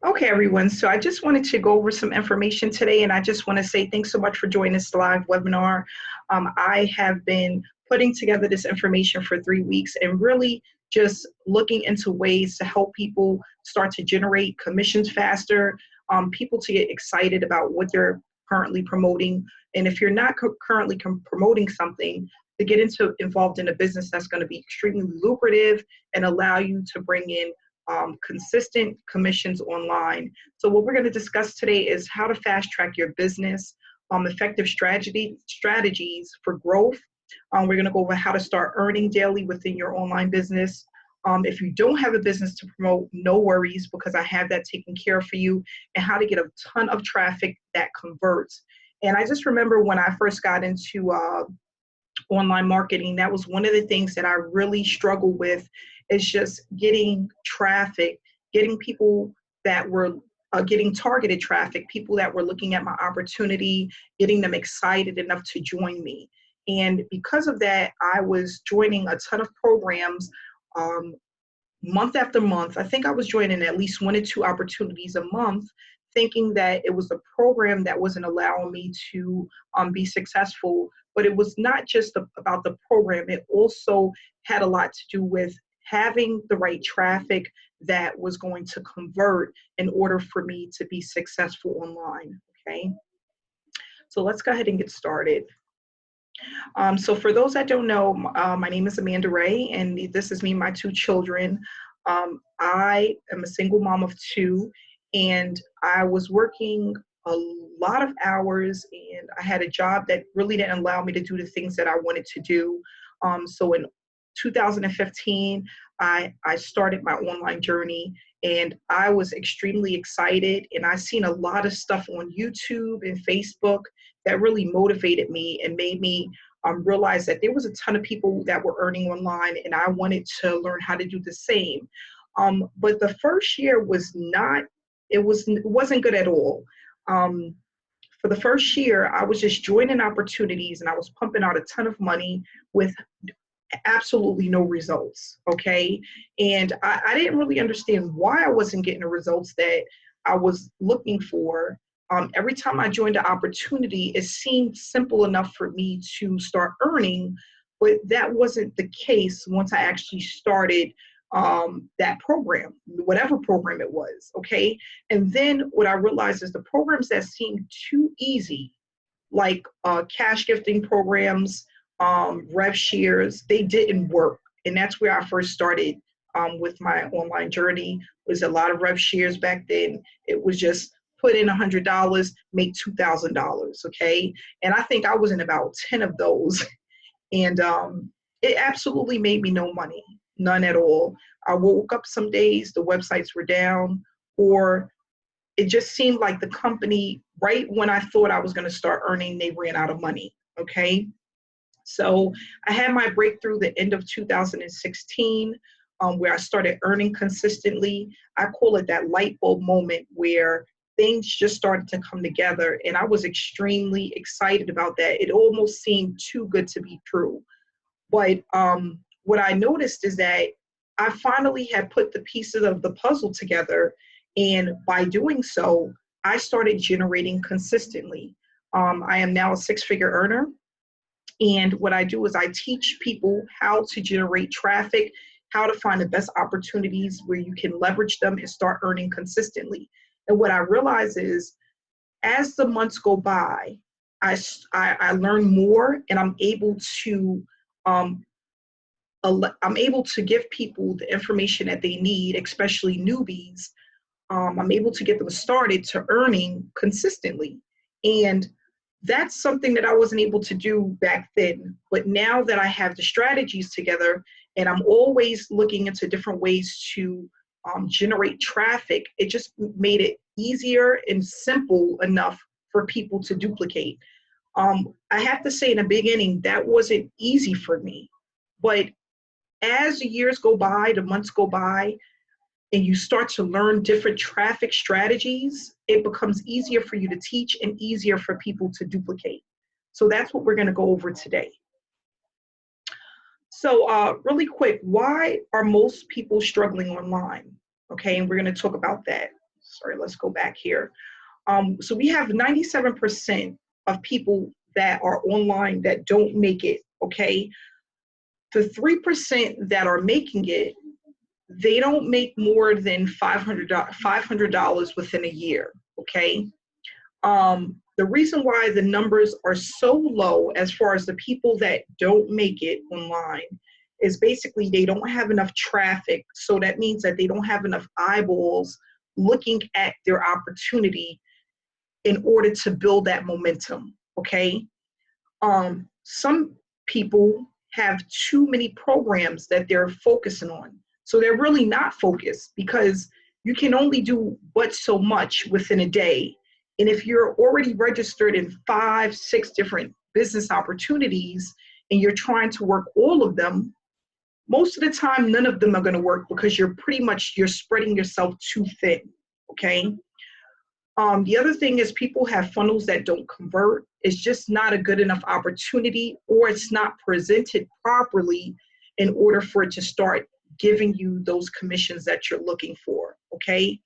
Okay, everyone. So I just wanted to go over some information today, and I just want to say thanks so much for joining this live webinar. I have been putting together this information for 3 weeks and really just looking into ways to help people start to generate commissions faster, people to get excited about what they're currently promoting. And if you're not currently promoting something, to get involved in a business that's going to be extremely lucrative and allow you to bring in consistent commissions online. So what we're going to discuss today is how to fast track your business, effective strategies for growth. We're going to go over how to start earning daily within your online business. If you don't have a business to promote, no worries, because I have that taken care of for you, and how to get a ton of traffic that converts. And I just remember when I first got into online marketing, that was one of the things that I really struggled with, is just getting traffic, getting people that were getting targeted traffic, people that were looking at my opportunity, getting them excited enough to join me. And because of that, I was joining a ton of programs month after month. I think I was joining at least 1 or 2 opportunities a month, thinking that it was the program that wasn't allowing me to be successful. But it was not just about the program. It also had a lot to do with having the right traffic that was going to convert in order for me to be successful online, okay? So let's go ahead and get started. So for those that don't know, my name is Amanda Ray, and this is me and my 2 children. I am a single mom of 2, and I was working a lot of hours, and I had a job that really didn't allow me to do the things that I wanted to do. So in 2015, I started my online journey, and I was extremely excited, and I seen a lot of stuff on YouTube and Facebook that really motivated me and made me realize that there was a ton of people that were earning online, and I wanted to learn how to do the same. But the first year was not, it wasn't good at all. For the first year, I was just joining opportunities, and I was pumping out a ton of money with absolutely no results, okay? And I didn't really understand why I wasn't getting the results that I was looking for. Every time I joined an opportunity, it seemed simple enough for me to start earning, but that wasn't the case once I actually started that program, whatever program it was, okay? And then what I realized is the programs that seemed too easy, like cash gifting programs, rev shares, they didn't work. And that's where I first started with my online journey. It was a lot of rev shares back then. It was just put in $100, make $2,000, okay? And I think I was in about 10 of those. And it absolutely made me no money, none at all. I woke up some days, the websites were down, or it just seemed like the company, right when I thought I was going to start earning, they ran out of money, okay? So I had my breakthrough the end of 2016, where I started earning consistently. I call it that light bulb moment where things just started to come together, and I was extremely excited about that. It almost seemed too good to be true. But what I noticed is that I finally had put the pieces of the puzzle together, and by doing so, I started generating consistently. I am now a 6-figure earner. And what I do is I teach people how to generate traffic, how to find the best opportunities where you can leverage them and start earning consistently. And what I realize is as the months go by, I learn more, and I'm able to give people the information that they need, especially newbies. I'm able to get them started to earning consistently. And that's something that I wasn't able to do back then. But now that I have the strategies together, and I'm always looking into different ways to generate traffic, it just made it easier and simple enough for people to duplicate. I have to say in the beginning, that wasn't easy for me. But as the years go by, the months go by, and you start to learn different traffic strategies, it becomes easier for you to teach and easier for people to duplicate. So that's what we're going to go over today. So really quick, why are most people struggling online? Okay, and we're going to talk about that. sorry, let's go back here. So we have 97% of people that are online that don't make it, okay? The 3% that are making it, they don't make more than $500 within a year, okay? The reason why the numbers are so low as far as the people that don't make it online is basically they don't have enough traffic. So that means that they don't have enough eyeballs looking at their opportunity in order to build that momentum, okay? Some people have too many programs that they're focusing on. So they're really not focused because you can only do but so much within a day. And if you're already registered in 5, 6 different business opportunities and you're trying to work all of them, most of the time, none of them are going to work because you're spreading yourself too thin, okay? The other thing is people have funnels that don't convert. It's just not a good enough opportunity, or it's not presented properly in order for it to start giving you those commissions that you're looking for, okay?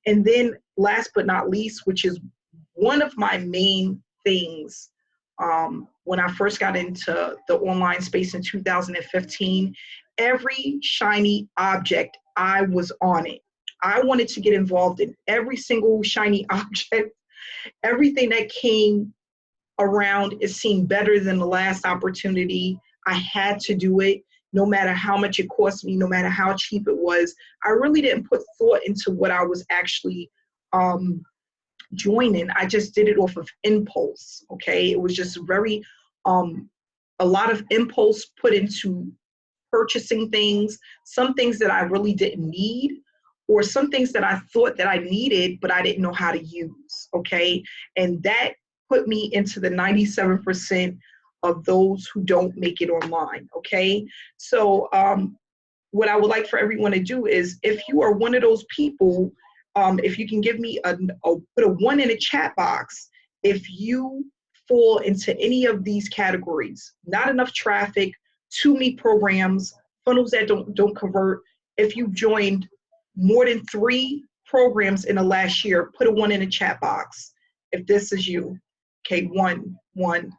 And then last but not least, which is one of my main things when I first got into the online space in 2015, every shiny object, I was on it. I wanted to get involved in every single shiny object. Everything that came around, it seemed better than the last opportunity. I had to do it, no matter how much it cost me, no matter how cheap it was. I really didn't put thought into what I was actually joining. I just did it off of impulse, okay? It was just very, a lot of impulse put into purchasing things, some things that I really didn't need, or some things that I thought that I needed, but I didn't know how to use, okay? And that put me into the 97% of those who don't make it online, okay? So what I would like for everyone to do is, if you are one of those people, if you can give me put a 1 in a chat box, if you fall into any of these categories: not enough traffic, too many programs, funnels that don't convert. If you joined more than 3 programs in the last year, put a 1 in the chat box. If this is you, okay, 1.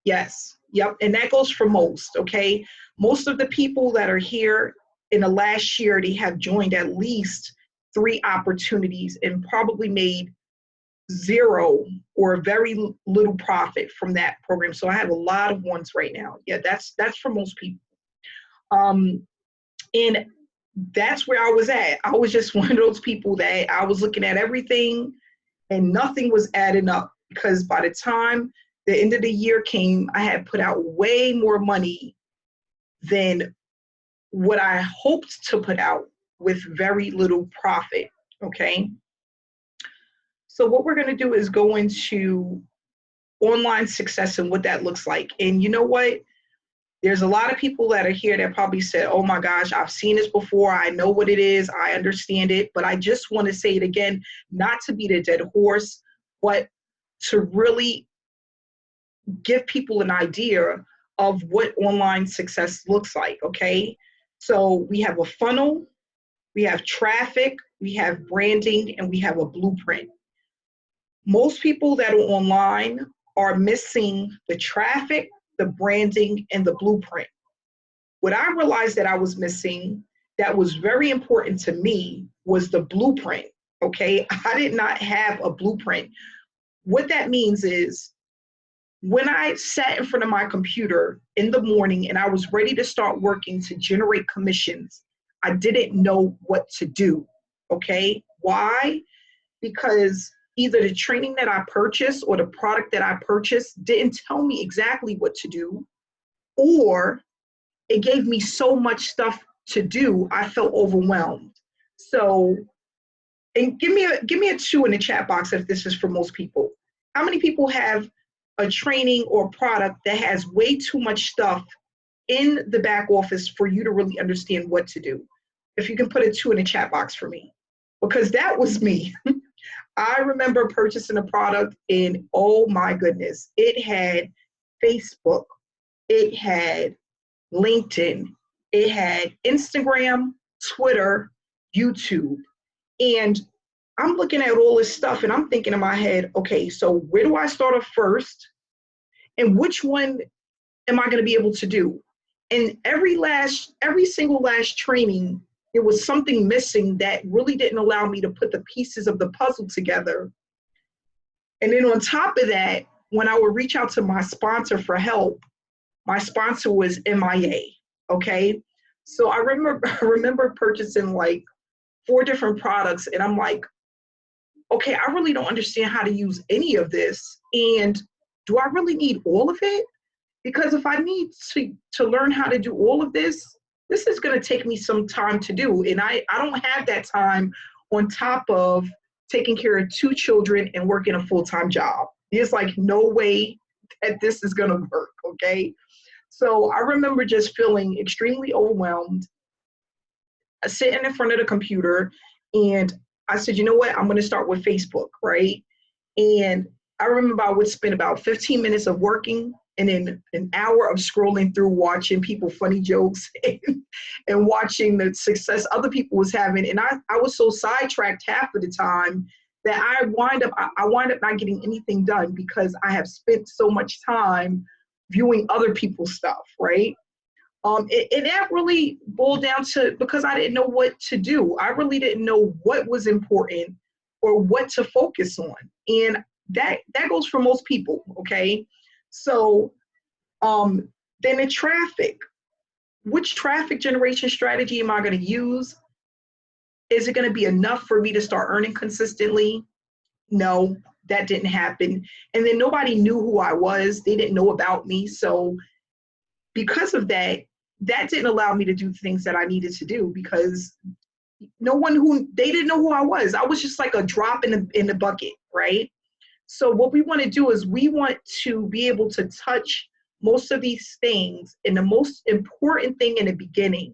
Yes, yep, and that goes for most, okay? Most of the people that are here in the last year, they have joined at least 3 opportunities and probably made 0 or very little profit from that program. So I have a lot of ones right now. Yeah, that's for most people. And that's where I was at. I was just one of those people that I was looking at everything and nothing was adding up, because by the time the end of the year came, I had put out way more money than what I hoped to put out with very little profit, okay? So what we're gonna do is go into online success and what that looks like. And you know what? There's a lot of people that are here that probably said, oh my gosh, I've seen this before. I know what it is. I understand it. But I just want to say it again, not to beat a dead horse, but to really give people an idea of what online success looks like, okay? So we have a funnel, we have traffic, we have branding, and we have a blueprint. Most people that are online are missing the traffic, the branding, and the blueprint. What I realized that I was missing that was very important to me was the blueprint, okay? I did not have a blueprint. What that means is, when I sat in front of my computer in the morning and I was ready to start working to generate commissions, I didn't know what to do, okay? Why? Because either the training that I purchased or the product that I purchased didn't tell me exactly what to do, or it gave me so much stuff to do, I felt overwhelmed. So, and give me a 2 in the chat box if this is for most people. How many people have a training or product that has way too much stuff in the back office for you to really understand what to do? If you can put a 2 in the chat box for me, because that was me. I remember purchasing a product and oh my goodness, it had Facebook, it had LinkedIn, it had Instagram, Twitter, YouTube. And I'm looking at all this stuff and I'm thinking in my head, okay, so where do I start off first? And which one am I going to be able to do? And every single last training, there was something missing that really didn't allow me to put the pieces of the puzzle together. And then on top of that, when I would reach out to my sponsor for help, my sponsor was MIA. Okay. So I remember purchasing like 4 different products, and I'm like, okay, I really don't understand how to use any of this. And do I really need all of it? Because if I need to learn how to do all of this, this is going to take me some time to do. And I don't have that time on top of taking care of 2 children and working a full-time job. There's like no way that this is going to work, okay? So I remember just feeling extremely overwhelmed, sitting in front of the computer, and I said, you know what, I'm going to start with Facebook, right? And I remember I would spend about 15 minutes of working and then an hour of scrolling through, watching people funny jokes and watching the success other people was having. And I was so sidetracked half of the time that I wind up not getting anything done because I have spent so much time viewing other people's stuff, right? And that really boiled down to because I didn't know what to do. I really didn't know what was important or what to focus on. And that goes for most people, okay? So then the traffic. Which traffic generation strategy am I going to use? Is it going to be enough for me to start earning consistently? No, that didn't happen. And then nobody knew who I was. They didn't know about me. So because of that, that didn't allow me to do things that I needed to do because they didn't know who I was. I was just like a drop in the bucket, right? So what we want to do is we want to be able to touch most of these things. And the most important thing in the beginning,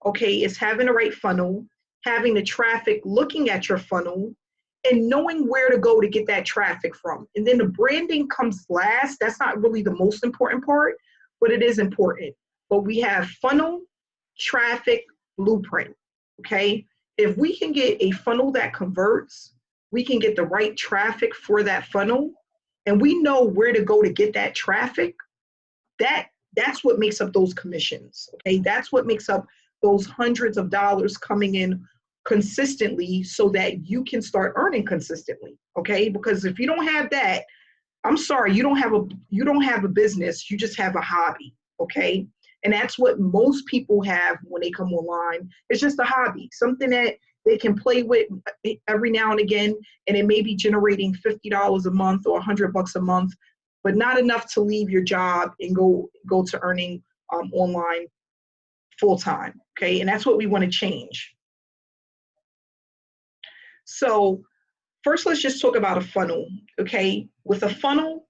okay, is having the right funnel, having the traffic looking at your funnel, and knowing where to go to get that traffic from. And then the branding comes last. That's not really the most important part, but it is important. But we have funnel, traffic, blueprint, okay? If we can get a funnel that converts, we can get the right traffic for that funnel, and we know where to go to get that traffic, that's what makes up those commissions, okay? That's what makes up those hundreds of dollars coming in consistently so that you can start earning consistently, okay? Because if you don't have that, I'm sorry, you don't have a business, you just have a hobby, okay? And that's what most people have when they come online. It's just a hobby, something that they can play with every now and again, and it may be generating $50 a month or $100 a month, but not enough to leave your job and go to earning online full time, okay? And that's what we want to change. So first, let's just talk about a funnel, okay? With a funnel,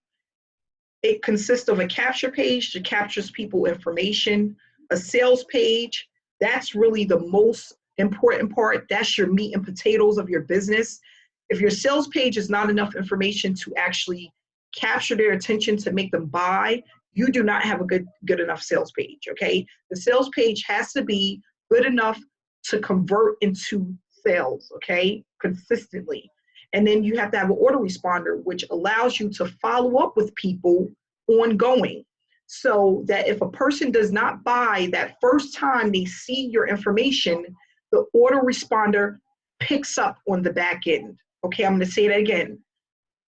it consists of a capture page that captures people information, a sales page, that's really the most important part. That's your meat and potatoes of your business. If your sales page is not enough information to actually capture their attention to make them buy, you do not have a good enough sales page, okay? The sales page has to be good enough to convert into sales, okay, consistently. And then you have to have an autoresponder, which allows you to follow up with people ongoing, so that if a person does not buy that first time they see your information, the autoresponder picks up on the back end. Okay, I'm going to say that again.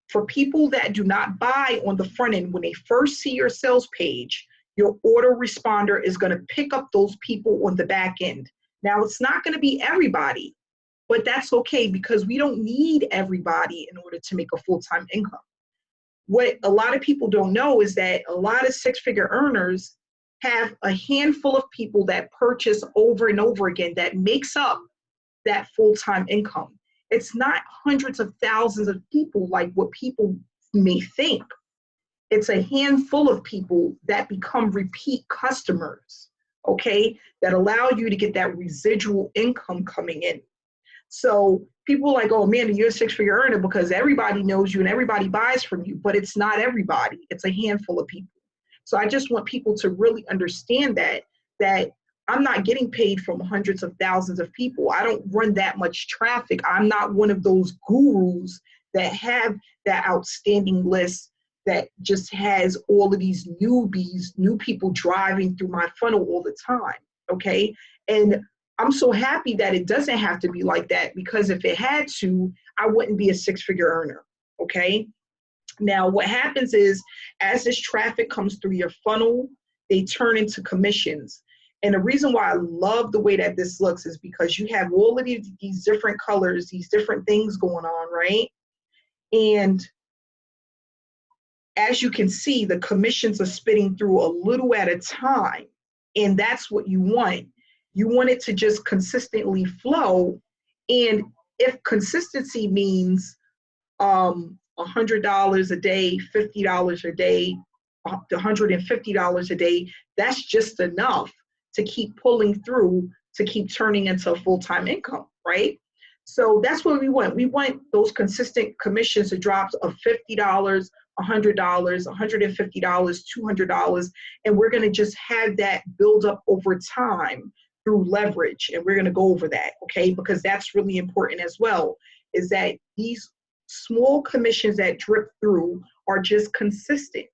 For people that do not buy on the front end, when they first see your sales page, your autoresponder is going to pick up those people on the back end. Now, it's not going to be everybody, but that's okay because we don't need everybody in order to make a full-time income. What a lot of people don't know is that a lot of six-figure earners have a handful of people that purchase over and over again that makes up that full-time income. It's not hundreds of thousands of people like what people may think. It's a handful of people that become repeat customers, okay, that allow you to get that residual income coming in. So people are like, oh, Amanda, you're a six-figure earner because everybody knows you and everybody buys from you, but it's not everybody. It's a handful of people. So I just want people to really understand that I'm not getting paid from hundreds of thousands of people. I don't run that much traffic. I'm not one of those gurus that have that outstanding list that just has all of these newbies, new people driving through my funnel all the time. Okay. And I'm so happy that it doesn't have to be like that, because if it had to, I wouldn't be a six-figure earner. Okay. Now, what happens is, as this traffic comes through your funnel, they turn into commissions. And the reason why I love the way that this looks is because you have all of these different colors, these different things going on, right? And as you can see, the commissions are spitting through a little at a time. And that's what you want. You want it to just consistently flow. And if consistency means $100 a day, $50 a day, $150 a day, that's just enough to keep pulling through, to keep turning into a full-time income, right? So that's what we want. We want those consistent commissions to drop of $50, $100, $150, $200, and we're going to just have that build up over time through leverage. And we're going to go over that, okay? Because that's really important as well, is that these small commissions that drip through are just consistent.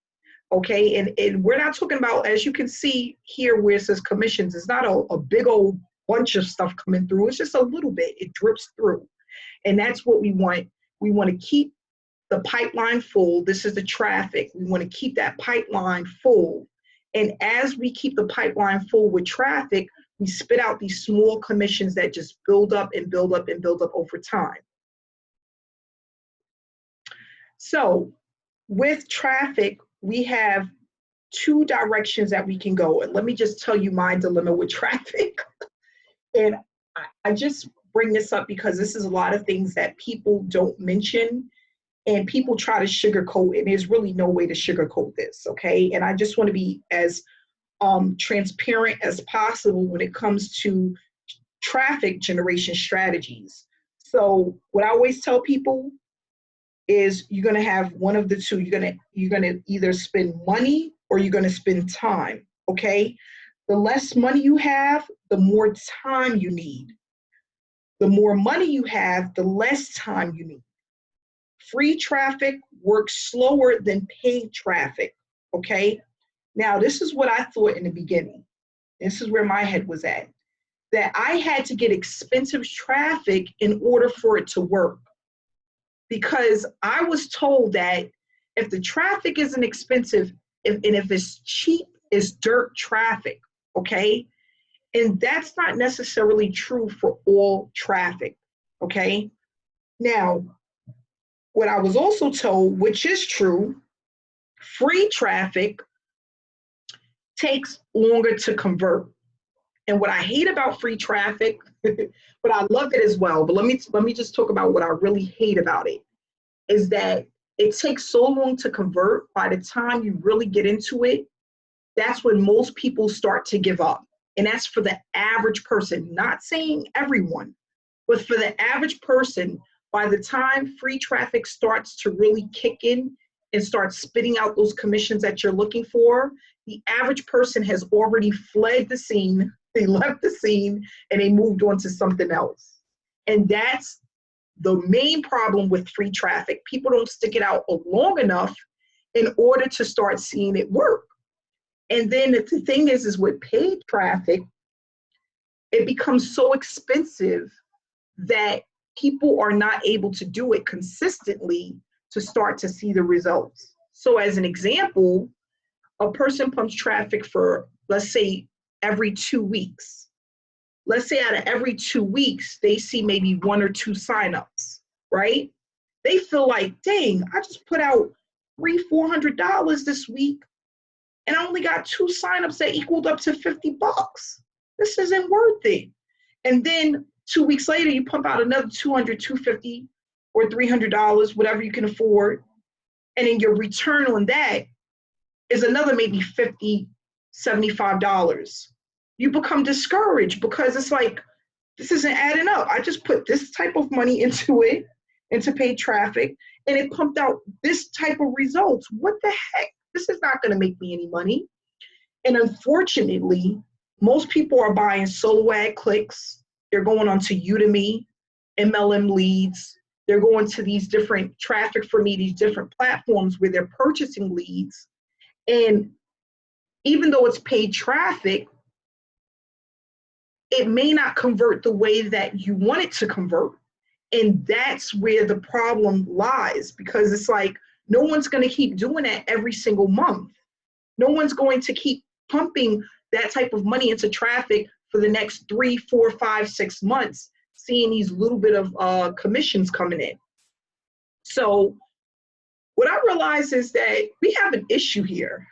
Okay, and we're not talking about, as you can see here where it says commissions, it's not a big old bunch of stuff coming through. It's just a little bit. It drips through. And that's what we want. We want to keep the pipeline full. This is the traffic. We want to keep that pipeline full. And as we keep the pipeline full with traffic, we spit out these small commissions that just build up and build up and build up over time. So with traffic, we have two directions that we can go. And let me just tell you my dilemma with traffic. And I just bring this up because this is a lot of things that people don't mention, and people try to sugarcoat, and there's really no way to sugarcoat this, okay? And I just want to be as transparent as possible when it comes to traffic generation strategies. So what I always tell people is you're going to have one of the two. You're going to either spend money or you're going to spend time, okay? The less money you have, the more time you need. The more money you have, the less time you need. Free traffic works slower than paid traffic, okay? Now, this is what I thought in the beginning. This is where my head was at, that I had to get expensive traffic in order for it to work. Because I was told that if the traffic isn't expensive, and if it's cheap, it's dirt traffic, okay? And that's not necessarily true for all traffic, okay? Now, what I was also told, which is true, free traffic takes longer to convert. And what I hate about free traffic, but I love it as well, but let me just talk about what I really hate about it, is that it takes so long to convert. By the time you really get into it, that's when most people start to give up. And that's for the average person, not saying everyone, but for the average person, by the time free traffic starts to really kick in and start spitting out those commissions that you're looking for, the average person has already fled the scene, they left the scene, and they moved on to something else. And that's the main problem with free traffic. People don't stick it out long enough in order to start seeing it work. And then the thing is with paid traffic, it becomes so expensive that people are not able to do it consistently to start to see the results. So as an example, a person pumps traffic for, let's say, every 2 weeks. Let's say out of every 2 weeks, they see maybe 1 or 2 signups, right? They feel like, dang, I just put out $300-400 this week, and I only got 2 signups that equaled up to $50. This isn't worth it. And then 2 weeks later, you pump out another $200, $250, or $300, whatever you can afford. And then your return on that is another maybe $50, $75. You become discouraged because it's like, this isn't adding up. I just put this type of money into it, into paid traffic, and it pumped out this type of results. What the heck? This is not going to make me any money. And unfortunately, Most people are buying solo ad clicks. They're going onto Udemy, MLM leads. They're going to these different traffic for me, these different platforms where they're purchasing leads. And even though it's paid traffic, it may not convert the way that you want it to convert. And that's where the problem lies, because it's like, no one's going to keep doing that every single month. No one's going to keep pumping that type of money into traffic for the next 3, 4, 5, 6 months, seeing these little bit of commissions coming in. So what I realize is that we have an issue here.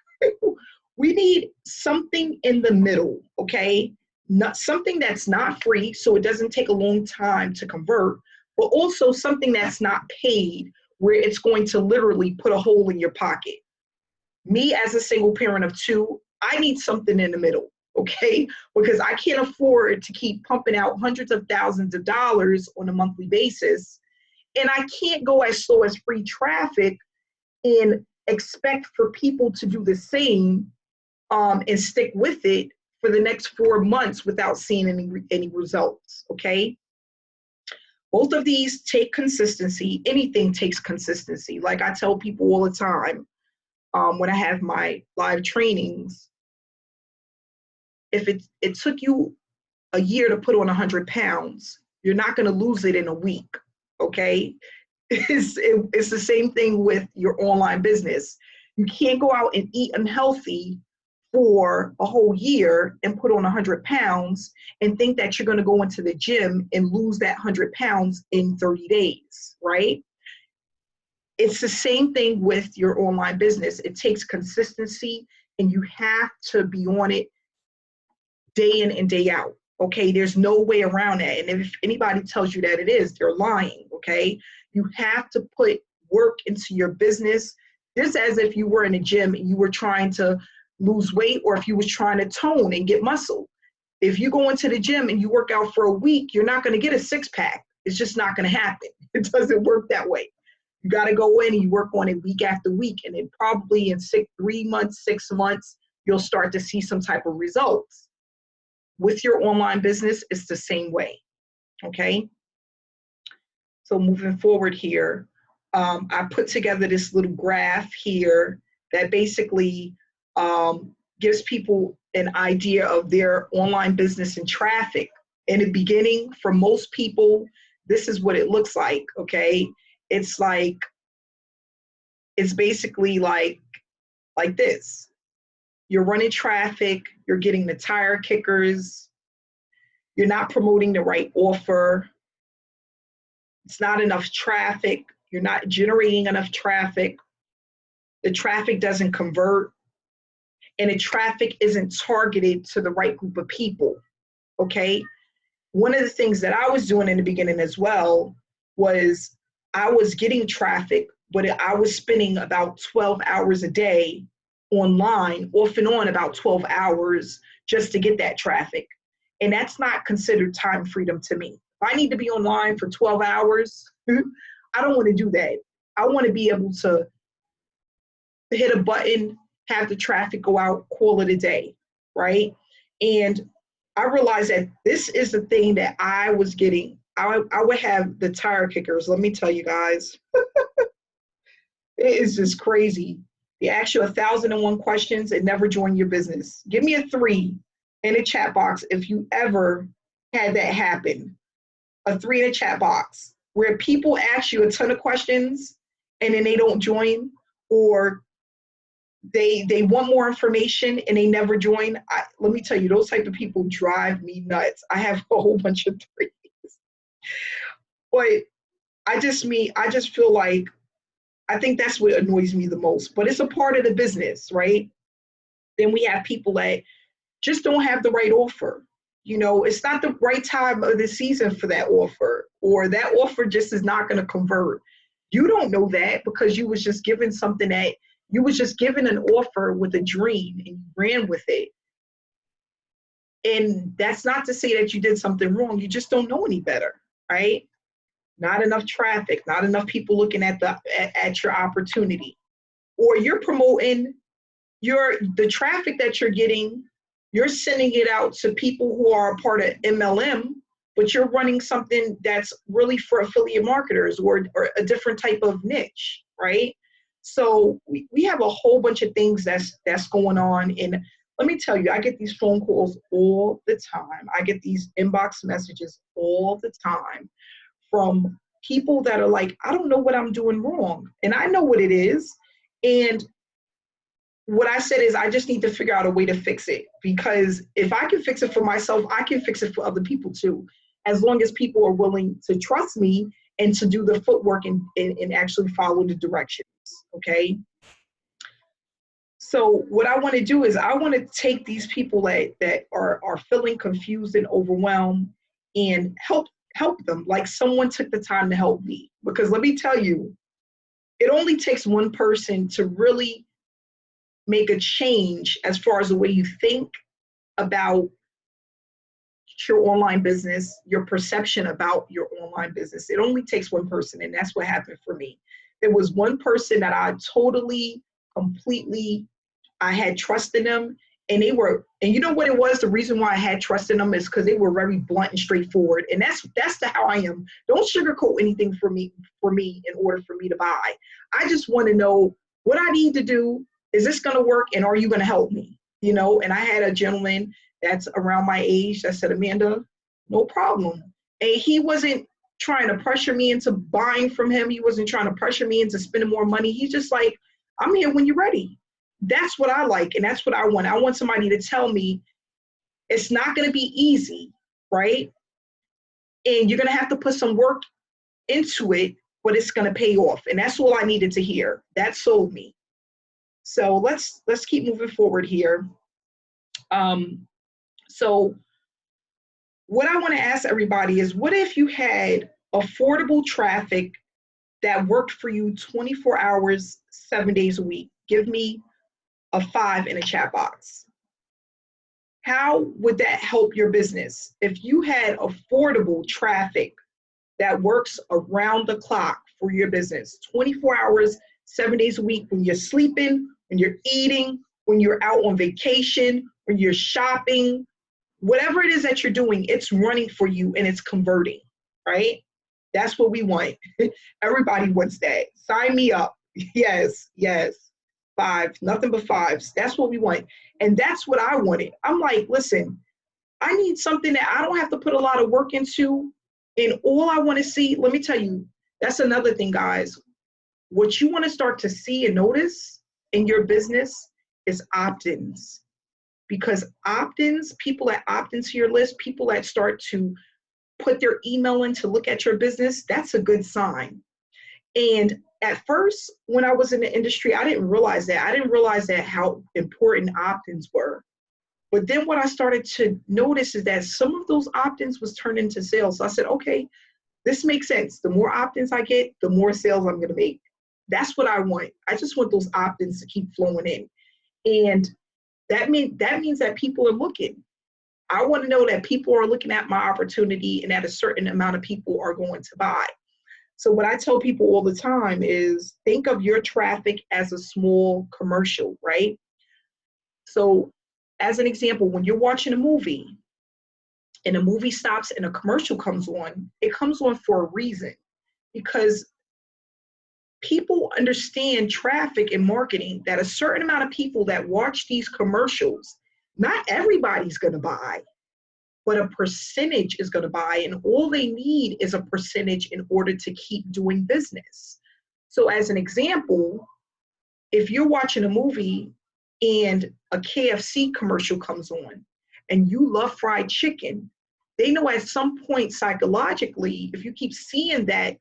We need something in the middle, okay? Not something that's not free, so it doesn't take a long time to convert, but also something that's not paid, where it's going to literally put a hole in your pocket. Me, as a single parent of 2, I need something in the middle, okay? Because I can't afford to keep pumping out hundreds of thousands of dollars on a monthly basis. And I can't go as slow as free traffic and expect for people to do the same and stick with it for the next 4 months without seeing any results, okay? Both of these take consistency. Anything takes consistency. Like I tell people all the time when I have my live trainings, if it took you a year to put on 100 pounds, you're not going to lose it in a week, okay? It's the same thing with your online business. You can't go out and eat unhealthy for a whole year and put on 100 pounds and think that you're going to go into the gym and lose that 100 pounds in 30 days, right? It's the same thing with your online business. It takes consistency, and you have to be on it day in and day out, okay? There's no way around that. And if anybody tells you that it is, they're lying, okay? You have to put work into your business, just as if you were in a gym and you were trying to lose weight, or if you was trying to tone and get muscle. If you go into the gym and you work out for a week, you're not going to get a 6-pack. It's just not going to happen. It doesn't work that way. You got to go in and you work on it week after week, and then probably in 3 months, 6 months, you'll start to see some type of results. With your online business, it's the same way, okay? So moving forward here, I put together this little graph here that basically gives people an idea of their online business and traffic. In the beginning, for most people, this is what it looks like, okay? It's basically like this. You're running traffic, you're getting the tire kickers, you're not promoting the right offer, it's not enough traffic, you're not generating enough traffic, the traffic doesn't convert, and the traffic isn't targeted to the right group of people, okay? One of the things that I was doing in the beginning as well was I was getting traffic, but I was spending about 12 hours a day online, off and on about 12 hours just to get that traffic. And that's not considered time freedom to me. If I need to be online for 12 hours, I don't want to do that. I want to be able to hit a button, have the traffic go out, call it a day, right? And I realized that this is the thing that I was getting. I would have the tire kickers. Let me tell you guys, it is just crazy. They ask you 1,001 questions and never join your business. Give me a 3 in the chat box if you ever had that happen. A 3 in the chat box where people ask you a ton of questions and then they don't join, or they want more information and they never join. Let me tell you, those type of people drive me nuts. I have a whole bunch of 3s. But I just feel like, I think that's what annoys me the most, but it's a part of the business, right? Then we have people that just don't have the right offer. You know, it's not the right time of the season for that offer, or that offer just is not going to convert. You don't know that because you was just given something that, you was just given an offer with a dream and you ran with it. And that's not to say that you did something wrong. You just don't know any better, right? Not enough traffic, not enough people looking at your opportunity. Or you're promoting the traffic that you're getting, you're sending it out to people who are a part of MLM, but you're running something that's really for affiliate marketers or a different type of niche, right? So we have a whole bunch of things that's going on. And let me tell you, I get these phone calls all the time. I get these inbox messages all the time from people that are like, I don't know what I'm doing wrong. And I know what it is. And what I said is I just need to figure out a way to fix it, because if I can fix it for myself, I can fix it for other people too, as long as people are willing to trust me and to do the footwork and actually follow the directions, okay? So what I want to do is I want to take these people that are feeling confused and overwhelmed and help them like someone took the time to help me. Because let me tell you, it only takes one person to really make a change as far as the way you think about your online business, your perception about your online business. It only takes one person, and that's what happened for me. There was one person that I totally, completely, I had trust in them, and they were, and you know what it was? The reason why I had trust in them is because they were very blunt and straightforward, and that's how I am. Don't sugarcoat anything for me in order for me to buy. I just want to know what I need to do. Is this going to work? And are you going to help me? You know, and I had a gentleman that's around my age that said, Amanda, no problem. And he wasn't trying to pressure me into buying from him. He wasn't trying to pressure me into spending more money. He's just like, I'm here when you're ready. That's what I like. And that's what I want. I want somebody to tell me it's not going to be easy, right? And you're going to have to put some work into it, but it's going to pay off. And that's all I needed to hear. That sold me. So let's keep moving forward here. So what I want to ask everybody is, what if you had affordable traffic that worked for you 24 hours, 7 days a week? Give me a 5 in a chat box. How would that help your business? If you had affordable traffic that works around the clock for your business, 24 hours, 7 days a week, when you're sleeping, when you're eating, when you're out on vacation, when you're shopping, whatever it is that you're doing, it's running for you and it's converting, right? That's what we want. Everybody wants that. Sign me up. Yes, yes. 5, nothing but 5s. That's what we want. And that's what I wanted. I'm like, listen, I need something that I don't have to put a lot of work into. And all I want to see, let me tell you, that's another thing, guys. What you want to start to see and notice in your business is opt-ins. Because opt-ins, people that opt into your list, people that start to put their email in to look at your business, that's a good sign. And at first, when I was in the industry, I didn't realize that. I didn't realize that how important opt-ins were. But then what I started to notice is that some of those opt-ins was turned into sales. So I said, okay, this makes sense. The more opt-ins I get, the more sales I'm going to make. That's what I want. I just want those opt-ins to keep flowing in. And that means that people are looking. I want to know that people are looking at my opportunity and that a certain amount of people are going to buy. So what I tell people all the time is think of your traffic as a small commercial, right? So as an example, when you're watching a movie and a movie stops and a commercial comes on, it comes on for a reason, because people understand traffic and marketing, that a certain amount of people that watch these commercials, not everybody's going to buy, but a percentage is going to buy, and all they need is a percentage in order to keep doing business. So as an example, if you're watching a movie and a KFC commercial comes on and you love fried chicken, they know at some point psychologically, if you keep seeing that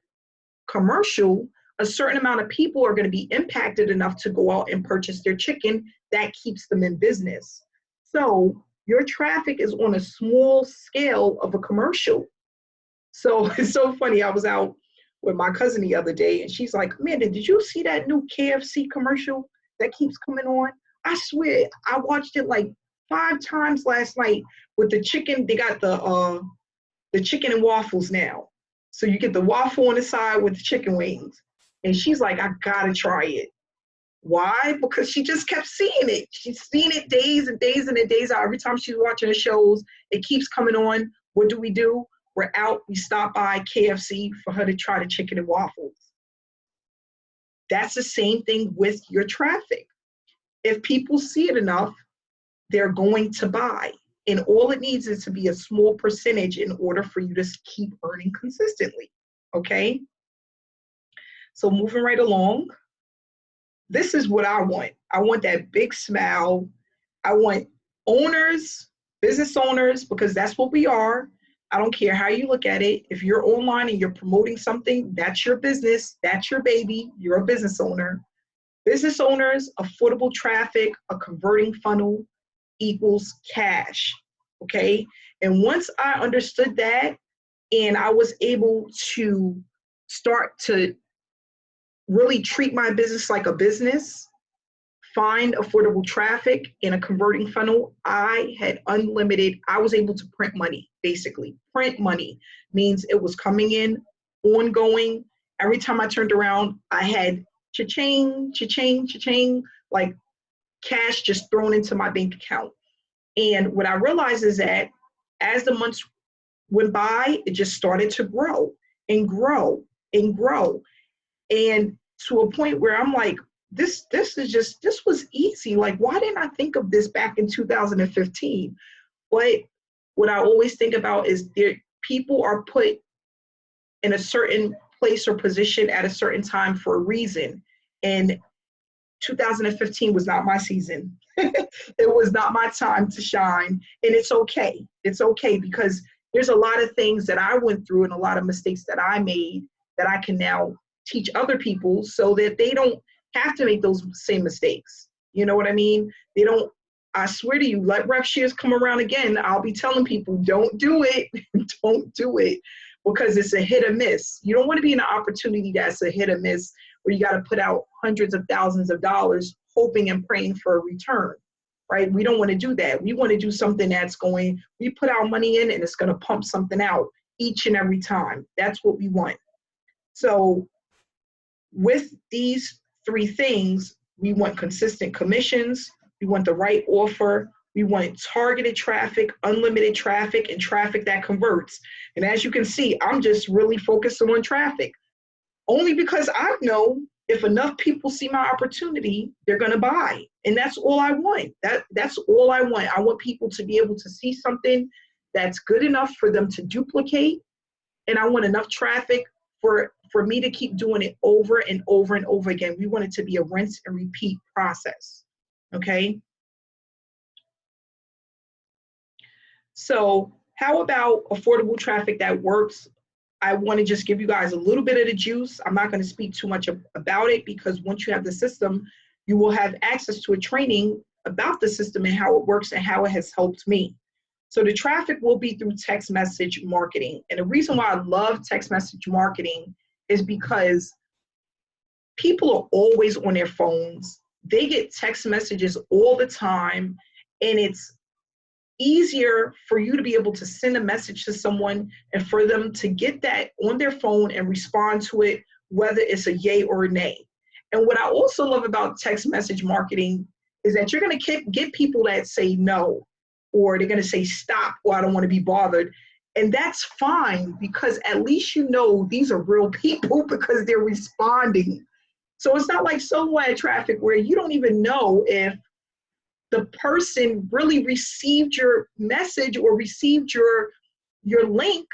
commercial, a certain amount of people are going to be impacted enough to go out and purchase their chicken. That keeps them in business. So your traffic is on a small scale of a commercial. So it's so funny. I was out with my cousin the other day and she's like, Amanda, did you see that new KFC commercial that keeps coming on? I swear, I watched it like 5 times last night with the chicken. They got the chicken and waffles now. So you get the waffle on the side with the chicken wings. And she's like, I gotta try it. Why? Because she just kept seeing it. She's seen it days and days and days out. Every time she's watching the shows, it keeps coming on. What do? We're out. We stop by KFC for her to try the chicken and waffles. That's the same thing with your traffic. If people see it enough, they're going to buy. And all it needs is to be a small percentage in order for you to keep earning consistently. Okay? So moving right along. This is what I want. I want that big smile. I want owners, business owners, because that's what we are. I don't care how you look at it. If you're online and you're promoting something, that's your business. That's your baby. You're a business owner. Business owners, affordable traffic, a converting funnel equals cash. Okay? And once I understood that and I was able to start to really treat my business like a business, find affordable traffic in a converting funnel, I had unlimited, I was able to print money, basically. Print money means it was coming in, ongoing. Every time I turned around, I had cha-ching, cha-ching, cha-ching, like cash just thrown into my bank account. And what I realized is that as the months went by, it just started to grow and grow and grow. And to a point where I'm like, this was easy. Like, why didn't I think of this back in 2015? But what I always think about is people are put in a certain place or position at a certain time for a reason. And 2015 was not my season. It was not my time to shine. And it's okay. It's okay, because there's a lot of things that I went through and a lot of mistakes that I made that I can now teach other people so that they don't have to make those same mistakes. You know what I mean? They don't, I swear to you, let Rev Shears come around again, I'll be telling people, don't do it. Don't do it, because it's a hit or miss. You don't want to be in an opportunity that's a hit or miss where you got to put out hundreds of thousands of dollars hoping and praying for a return, right? We don't want to do that. We want to do something that's going, we put our money in and it's going to pump something out each and every time. That's what we want. So with these three things, we want consistent commissions, we want the right offer, we want targeted traffic, unlimited traffic, and traffic that converts. And as you can see, I'm just really focused on traffic, only because I know if enough people see my opportunity, they're going to buy. And that's all I want. That's all I want. I want people to be able to see something that's good enough for them to duplicate. And I want enough traffic for me to keep doing it over and over and over again. We want it to be a rinse and repeat process, okay? So how about affordable traffic that works? I want to just give you guys a little bit of the juice. I'm not going to speak too much about it, because once you have the system, you will have access to a training about the system and how it works and how it has helped me. So the traffic will be through text message marketing. And the reason why I love text message marketing is because people are always on their phones. They get text messages all the time, and it's easier for you to be able to send a message to someone and for them to get that on their phone and respond to it, whether it's a yay or a nay. And what I also love about text message marketing is that you're going to get people that say no, or they're going to say stop, or I don't want to be bothered. And that's fine, because at least you know these are real people because they're responding. So it's not like SoWad traffic where you don't even know if the person really received your message or received your link,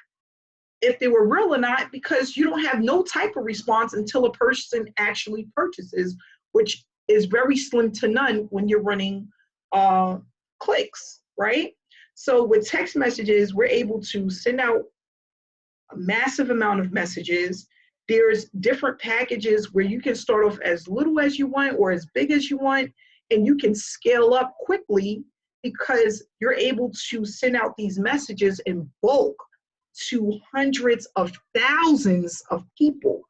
if they were real or not, because you don't have no type of response until a person actually purchases, which is very slim to none when you're running clicks, right? So with text messages, we're able to send out a massive amount of messages. There's different packages where you can start off as little as you want or as big as you want, and you can scale up quickly because you're able to send out these messages in bulk to hundreds of thousands of people.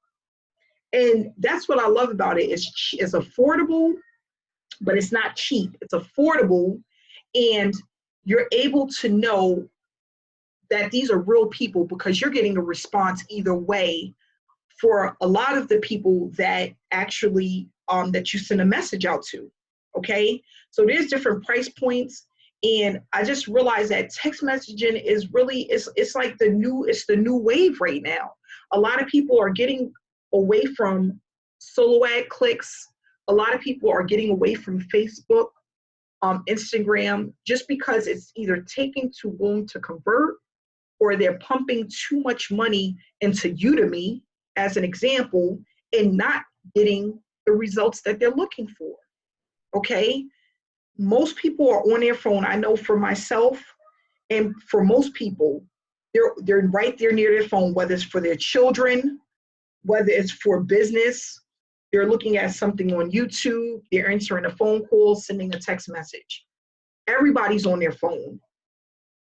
And that's what I love about it. It's affordable, but it's not cheap. It's affordable, and you're able to know that these are real people because you're getting a response either way for a lot of the people that actually that you send a message out to. Okay, so there's different price points, and I just realized that text messaging is really it's like the new wave right now. A lot of people are getting away from solo ad clicks. A lot of people are getting away from Facebook, Instagram, just because it's either taking too long to convert, or they're pumping too much money into Udemy, as an example, and not getting the results that they're looking for. Okay? Most people are on their phone. I know for myself and for most people, they're right there near their phone, whether it's for their children, whether it's for business. They're looking at something on YouTube, they're answering a phone call, sending a text message. Everybody's on their phone.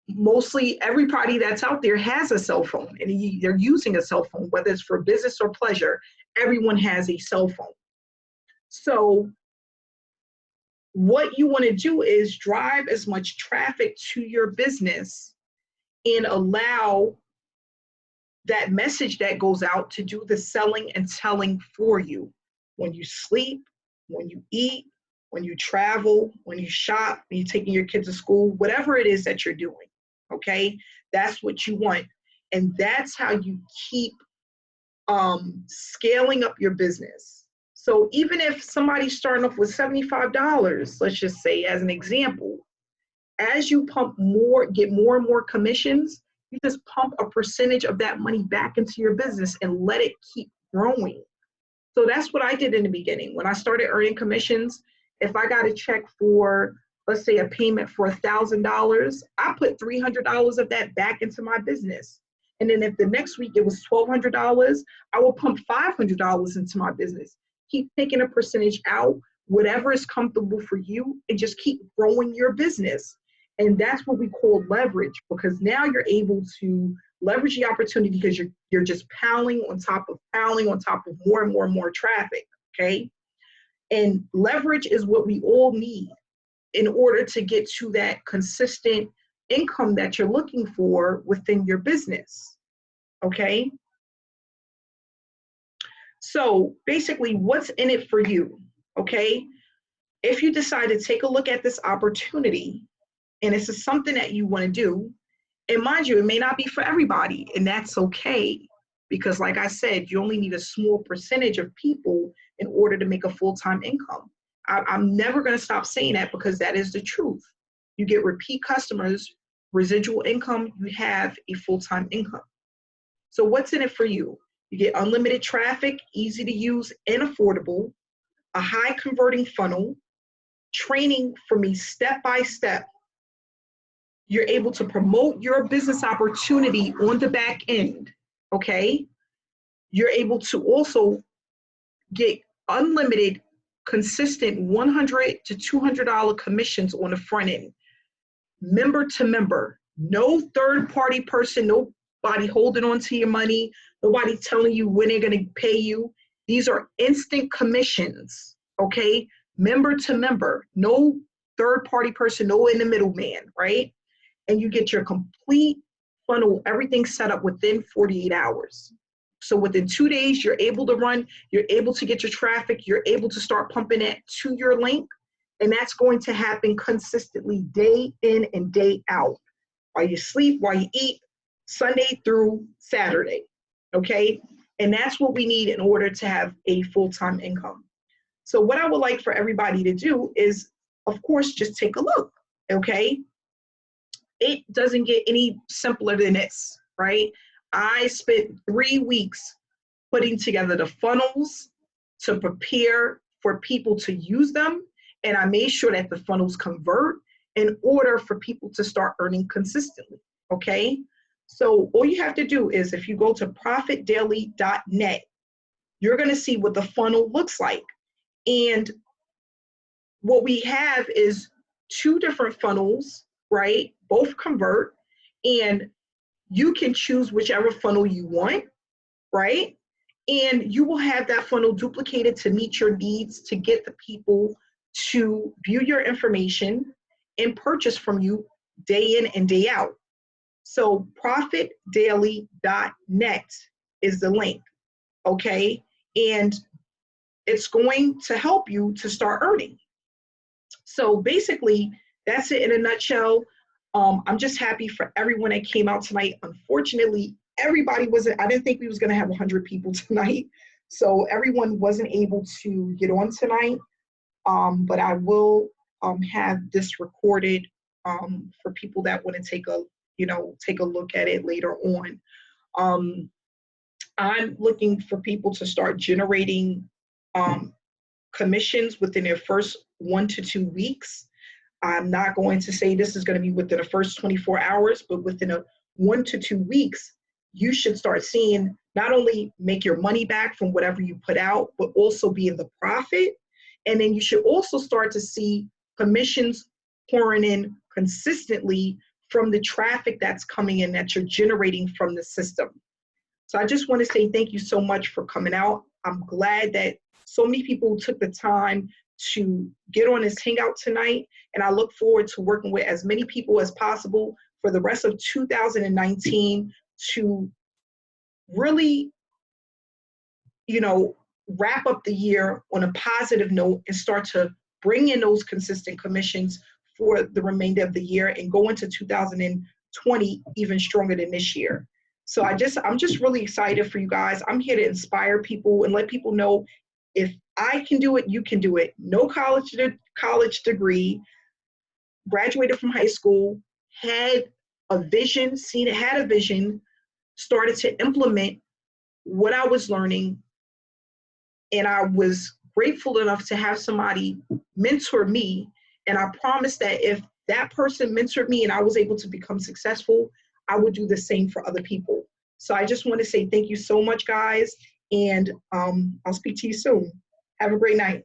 Mostly everybody that's out there has a cell phone, and they're using a cell phone, whether it's for business or pleasure. Everyone has a cell phone. So what you want to do is drive as much traffic to your business and allow that message that goes out to do the selling and telling for you. When you sleep, when you eat, when you travel, when you shop, when you're taking your kids to school, whatever it is that you're doing, okay? That's what you want. And that's how you keep scaling up your business. So even if somebody's starting off with $75, let's just say as an example, as you pump more, get more and more commissions, you just pump a percentage of that money back into your business and let it keep growing. So that's what I did in the beginning. When I started earning commissions, if I got a check for, let's say, a payment for $1,000, I put $300 of that back into my business. And then if the next week it was $1,200, I will pump $500 into my business. Keep taking a percentage out, whatever is comfortable for you, and just keep growing your business. And that's what we call leverage, because now you're able to leverage the opportunity because you're just piling on top of more and more and more traffic, okay? And leverage is what we all need in order to get to that consistent income that you're looking for within your business, okay? So basically, what's in it for you, okay? If you decide to take a look at this opportunity, and this is something that you want to do, and mind you, it may not be for everybody, and that's okay, because like I said, you only need a small percentage of people in order to make a full-time income. I'm never going to stop saying that, because that is the truth. You get repeat customers, residual income, you have a full-time income. So what's in it for you? You get unlimited traffic, easy to use and affordable, a high converting funnel, training for me step by step. You're able to promote your business opportunity on the back end, okay? You're able to also get unlimited, consistent $100 to $200 commissions on the front end. Member to member, no third party person, nobody holding on to your money, nobody telling you when they're gonna pay you. These are instant commissions, okay? Member to member, no third party person, no in the middle man, right? And you get your complete funnel, everything set up within 48 hours. So within 2 days, you're able to run, you're able to get your traffic, you're able to start pumping it to your link, and that's going to happen consistently day in and day out, while you sleep, while you eat, Sunday through Saturday, okay? And that's what we need in order to have a full-time income. So what I would like for everybody to do is, of course, just take a look, okay? It doesn't get any simpler than this, right? I spent 3 weeks putting together the funnels to prepare for people to use them. And I made sure that the funnels convert in order for people to start earning consistently, okay? So all you have to do is, if you go to profitdaily.net, you're gonna see what the funnel looks like. And what we have is 2 different funnels, right? Both convert, and you can choose whichever funnel you want, right? And you will have that funnel duplicated to meet your needs, to get the people to view your information and purchase from you day in and day out. So profitdaily.net is the link, okay? And it's going to help you to start earning. So basically, that's it in a nutshell. I'm just happy for everyone that came out tonight. Unfortunately, everybody wasn't, I didn't think we was going to have 100 people tonight. So everyone wasn't able to get on tonight. But I will have this recorded for people that want to take a look at it later on. I'm looking for people to start generating commissions within their first 1 to 2 weeks. I'm not going to say this is going to be within the first 24 hours, but within 1 to 2 weeks, you should start seeing not only make your money back from whatever you put out, but also be in the profit. And then you should also start to see commissions pouring in consistently from the traffic that's coming in that you're generating from the system. So I just want to say thank you so much for coming out. I'm glad that so many people took the time to get on this hangout tonight, and I look forward to working with as many people as possible for the rest of 2019 to really, wrap up the year on a positive note and start to bring in those consistent commissions for the remainder of the year and go into 2020 even stronger than this year. So I'm just really excited for you guys. I'm here to inspire people and let people know if I can do it, you can do it. No college degree, graduated from high school, had a vision, started to implement what I was learning. And I was grateful enough to have somebody mentor me. And I promised that if that person mentored me and I was able to become successful, I would do the same for other people. So I just want to say thank you so much, guys. And I'll speak to you soon. Have a great night.